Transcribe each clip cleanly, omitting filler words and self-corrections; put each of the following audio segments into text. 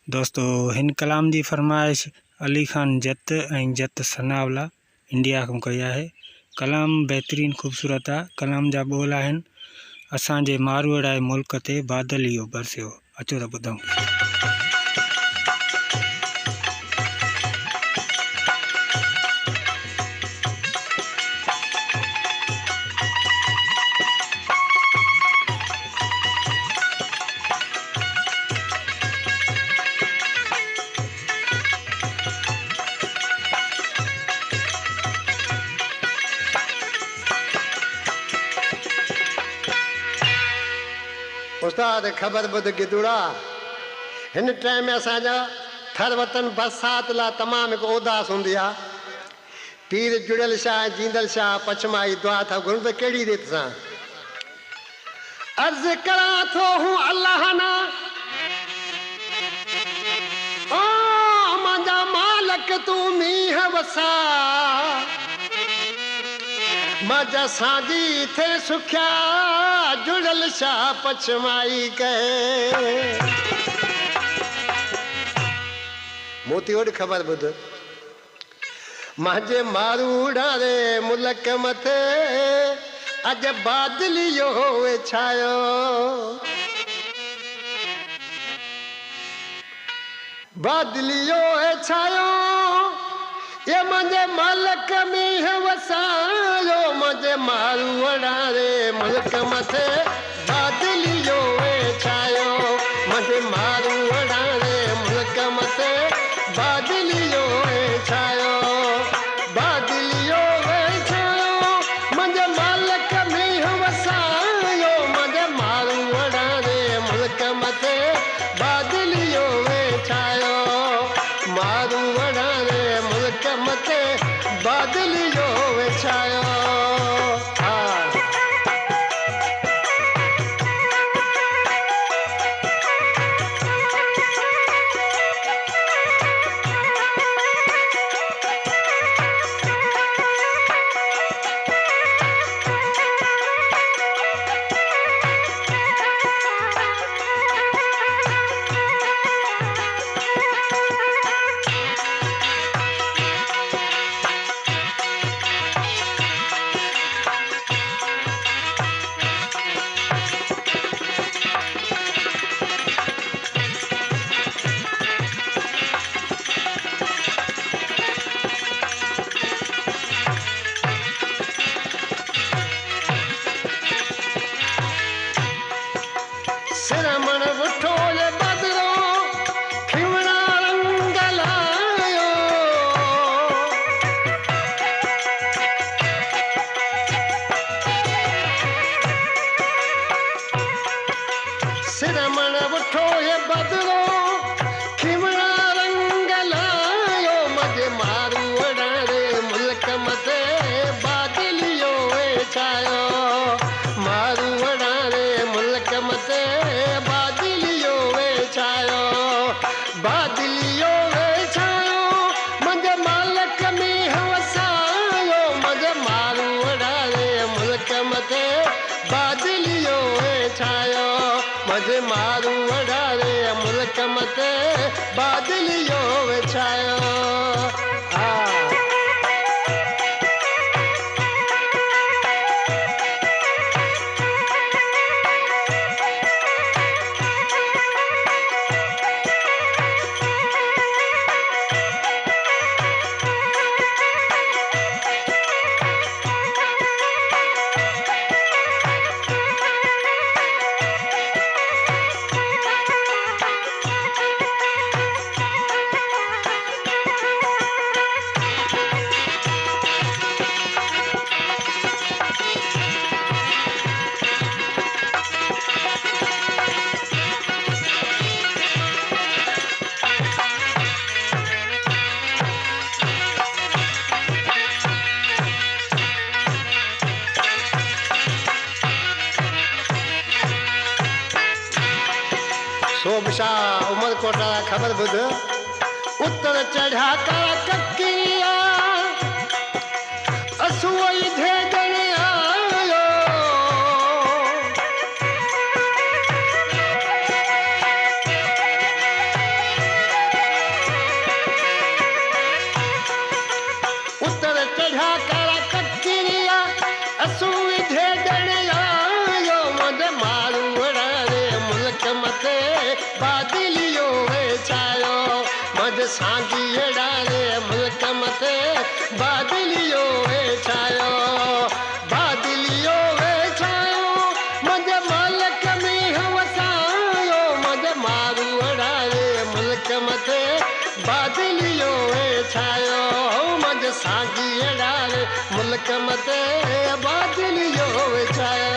दोस्तों हिन कलाम जी फरमाइश अली खान जत ऐं जत सनावला इंडिया खां कई आहे। कलाम बेहतरीन ख़ूबसूरत आहे। कलाम जा बोल आहिनि असांजे मारवड़ आहे मुल्क ते बादल इहो बरसियो। अचो त ॿुधूं। उस्ताद ख़बर बुध गिदुड़ा हिन टाइम में असांजा थर वतन बरसात ला तमाम एक उदास हूंदी आहे। पीर जुड़ियल शाह जींदल शाह पछमाई दुआ था घुर पे कहिड़ी रीत सां अर्ज़ करां थो हूं अल्लाह ना ओ मुंहिंजा मालिक तूं मींहं वसा मजा साजी थे सुख्या जुड़ल शाह पछमाई कहे मोती ओड खबर बुध मांजे मारूड़ा रे मुल्क मथे अज बादलियो छायो बादलियो छायो ये मुंहिंजे मालिक मींहं वसायो मुंहिंजे मारूड़ा रे मुल्क मथे बादलियो छायो मुंहिंजे मारूड़ा रे मुल्क मथे बादलियो छायो बादलियो छायो मुंहिंजे मालिक मींहं वसायो मुंहिंजे मारूड़ा रे मुल्क मथे बादलियो छायो मारूड़ा रे मुल्क मथे बादलियो छायो। बादलियो छायो शाह उमरकोट खबर बुध उत्तर चढ़ा कर ककिया असुई भेजण आयो मज सांगीअड़ा रे मुल्क मथे बादलियो वेठायो बादलियो वेठायो मज मालिक में वसायो मज मारूअड़ा रे मुल्क मथे बादलियो वेठायो मज सांगीअड़ा रे मुल्क मथे बादलियो वेठायो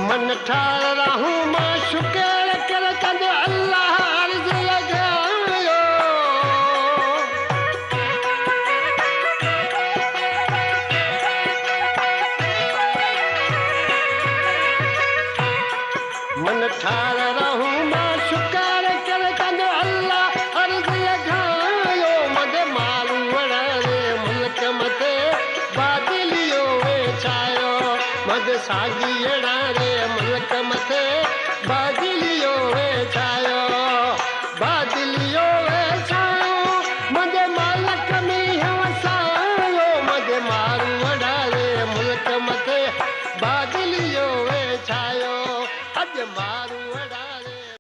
मन ठार रहूं मां शुक्र कर कंद अल्लाह अर्ज लगायो मन ठार रहूं मां शुक्र कर कंद अल्लाह अर्ज लगायो मद मारू वड़ा रे मुल्क मथे बादलियो वेचायो मद सागीअड़ा रे मुल्क मथे बादलियो वेचायो